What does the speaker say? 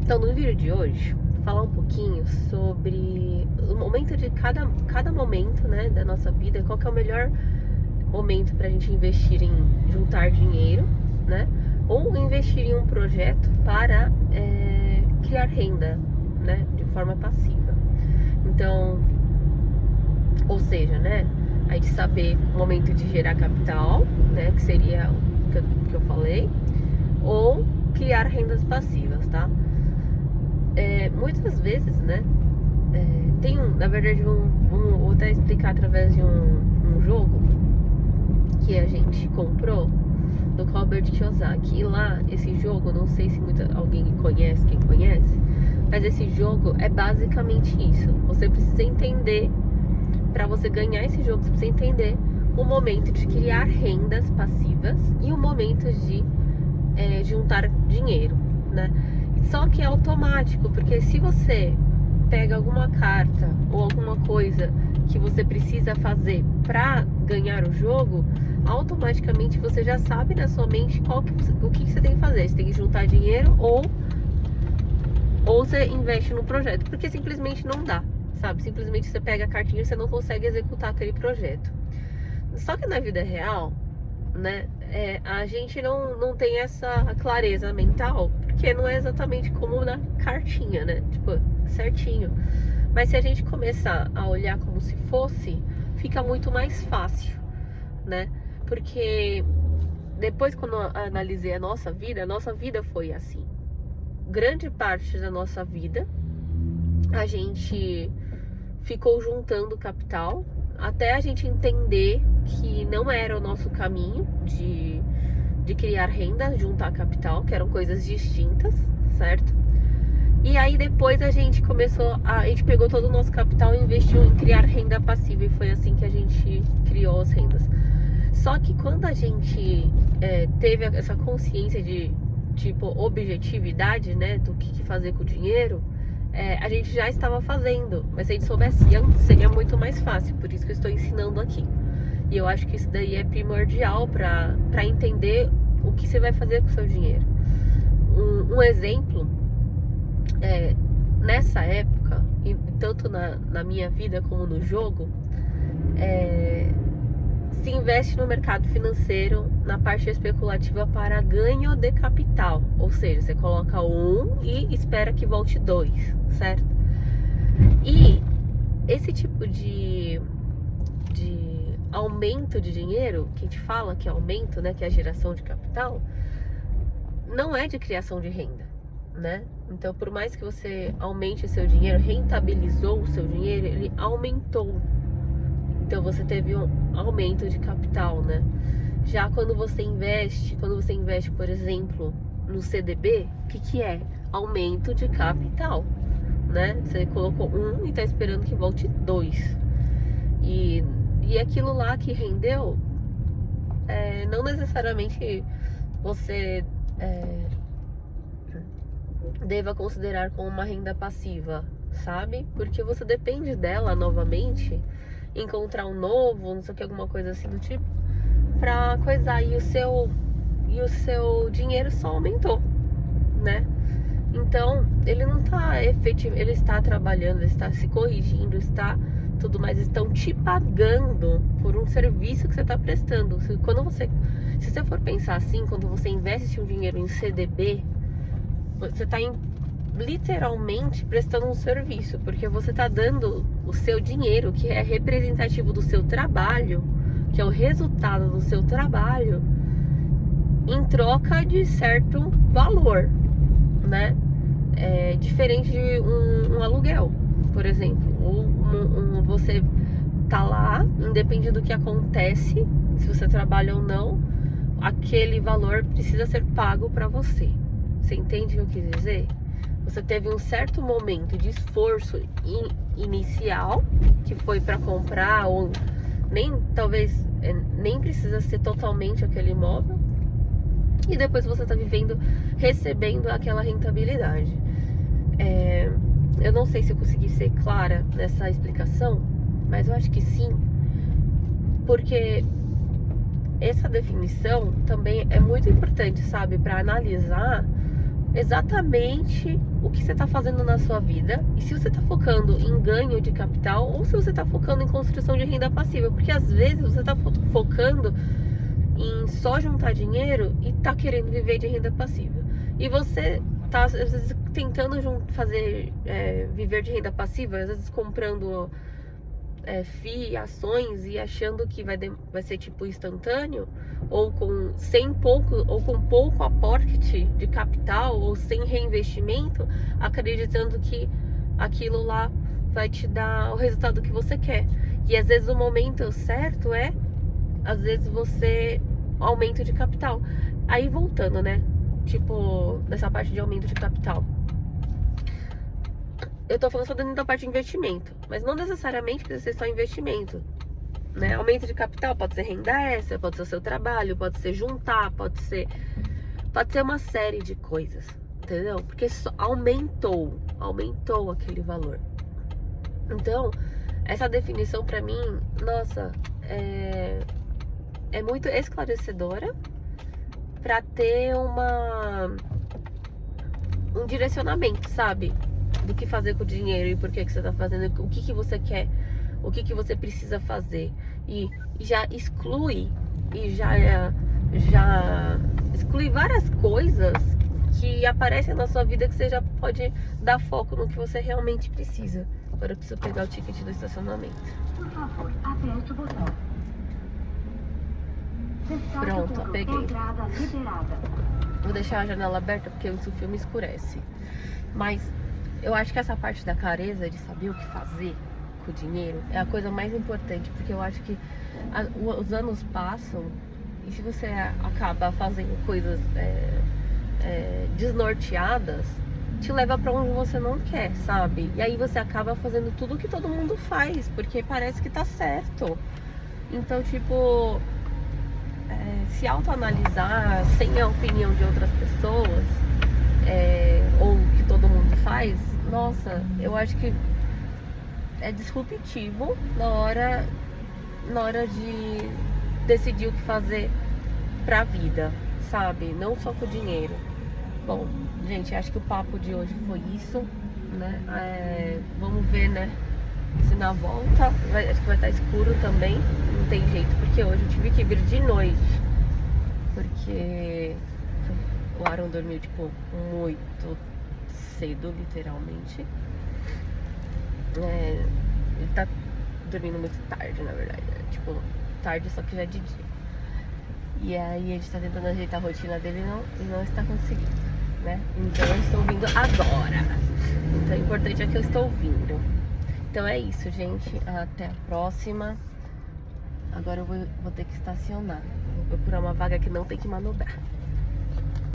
Então, no vídeo de hoje, falar um pouquinho sobre o momento de cada momento, né, da nossa vida, qual que é o melhor momento para a gente investir em juntar dinheiro, né, ou investir em um projeto para criar renda, né, de forma passiva. Então, ou seja, né, a gente saber o momento de gerar capital, né, que seria o que eu falei, ou criar rendas passivas, tá? Muitas vezes, né, na verdade, vou até explicar através de um jogo que a gente comprou do Robert Kiyosaki. E lá, esse jogo, não sei se alguém conhece, quem conhece, mas esse jogo é basicamente isso. Você precisa entender, para você ganhar esse jogo, você precisa entender o momento de criar rendas passivas e o momento de juntar dinheiro, né? Só que é automático, porque se você pega alguma carta ou alguma coisa que você precisa fazer para ganhar o jogo, automaticamente você já sabe na sua mente o que você tem que fazer. Você tem que juntar dinheiro ou você investe no projeto, porque simplesmente não dá, sabe? Simplesmente você pega a cartinha e você não consegue executar aquele projeto. Só que na vida real, né, a gente não tem essa clareza mental, porque não é exatamente como na cartinha, né, tipo, certinho. Mas se a gente começar a olhar como se fosse, fica muito mais fácil, né, porque depois, quando eu analisei a nossa vida foi assim. Grande parte da nossa vida a gente ficou juntando capital até a gente entender que não era o nosso caminho de criar renda, juntar capital, que eram coisas distintas, certo? E aí depois a gente pegou todo o nosso capital e investiu em criar renda passiva, e foi assim que a gente criou as rendas. Só que quando a gente teve essa consciência de, tipo, objetividade, né, do que fazer com o dinheiro, a gente já estava fazendo, mas se a gente soubesse antes, seria muito mais fácil. Por isso que eu estou ensinando aqui. E eu acho que isso daí é primordial para entender o que você vai fazer com o seu dinheiro. Um exemplo, nessa época, e tanto na minha vida como no jogo, se investe no mercado financeiro na parte especulativa para ganho de capital, ou seja, você coloca 1 e espera que volte 2, certo? E esse tipo de aumento de dinheiro, que a gente fala que é aumento, né, que é a geração de capital, não é de criação de renda, né? Então, por mais que você aumente o seu dinheiro, rentabilizou o seu dinheiro, ele aumentou. Então você teve um aumento de capital, né? Já quando você investe, por exemplo, no CDB, o que é? Aumento de capital, né? Você colocou 1 e está esperando que volte 2. E aquilo lá que rendeu, não necessariamente você deva considerar como uma renda passiva, sabe? Porque você depende dela novamente, encontrar um novo, não sei o que, alguma coisa assim do tipo, pra coisar, e o seu dinheiro só aumentou, né? Então, ele não tá efetivo, ele está trabalhando, ele está se corrigindo, está tudo mais, estão te pagando por um serviço que você está prestando. Se você for pensar assim, quando você investe um dinheiro em CDB, você está literalmente prestando um serviço, porque você está dando o seu dinheiro, que é representativo do seu trabalho, que é o resultado do seu trabalho, em troca de certo valor, né? Diferente de um aluguel, por exemplo, ou você tá lá, independente do que acontece, se você trabalha ou não, aquele valor precisa ser pago para você. Você entende o que eu quis dizer? Você teve um certo momento de esforço inicial, que foi para comprar, ou talvez nem precisa ser totalmente aquele imóvel, e depois você está recebendo aquela rentabilidade. Eu não sei se eu consegui ser clara nessa explicação, mas eu acho que sim, porque essa definição também é muito importante, sabe, para analisar exatamente o que você está fazendo na sua vida e se você está focando em ganho de capital ou se você está focando em construção de renda passiva, porque às vezes você está focando em só juntar dinheiro e tá querendo viver de renda passiva e você tá às vezes tentando fazer viver de renda passiva, às vezes comprando FII, ações e achando que vai ser tipo instantâneo ou com pouco aporte de capital ou sem reinvestimento, acreditando que aquilo lá vai te dar o resultado que você quer. E às vezes o momento certo às vezes você aumento de capital. Aí voltando, né? Tipo, nessa parte de aumento de capital. Eu tô falando só dentro da parte de investimento, mas não necessariamente precisa ser só investimento, né? Aumento de capital pode ser renda extra, pode ser o seu trabalho, pode ser juntar, pode ser uma série de coisas, entendeu? Porque só aumentou aquele valor. Então, essa definição pra mim, nossa, é muito esclarecedora pra ter um direcionamento, sabe? Do que fazer com o dinheiro e por que você tá fazendo, o que você quer, o que você precisa fazer. E já exclui, já exclui várias coisas que aparecem na sua vida que você já pode dar foco no que você realmente precisa. Agora eu preciso pegar o ticket do estacionamento. Por favor, aperte o botão. Pronto, peguei. Vou deixar a janela aberta porque o filme escurece. Mas eu acho que essa parte da clareza de saber o que fazer com o dinheiro é a coisa mais importante, porque eu acho que os anos passam e se você acaba fazendo coisas desnorteadas, te leva pra onde você não quer, sabe? E aí você acaba fazendo tudo que todo mundo faz, porque parece que tá certo. Então, tipo, se autoanalisar sem a opinião de outras pessoas, ou o que todo mundo faz, nossa, eu acho que é disruptivo na hora de decidir o que fazer pra vida, sabe? Não só com o dinheiro. Bom, gente, acho que o papo de hoje foi isso, né? Vamos ver, né? Se na volta, acho que vai estar escuro também, não tem jeito, porque hoje eu tive que vir de noite, porque o Aaron dormiu, tipo, muito cedo, literalmente. Ele tá dormindo muito tarde, na verdade, né? Tipo, tarde, só que já é de dia. E aí ele está tentando ajeitar a rotina dele e não está conseguindo, né? Então eu estou vindo agora. Então o importante é que eu estou vindo. Então é isso, gente. Até a próxima. Agora eu vou ter que estacionar. Vou procurar uma vaga que não tem que manobrar.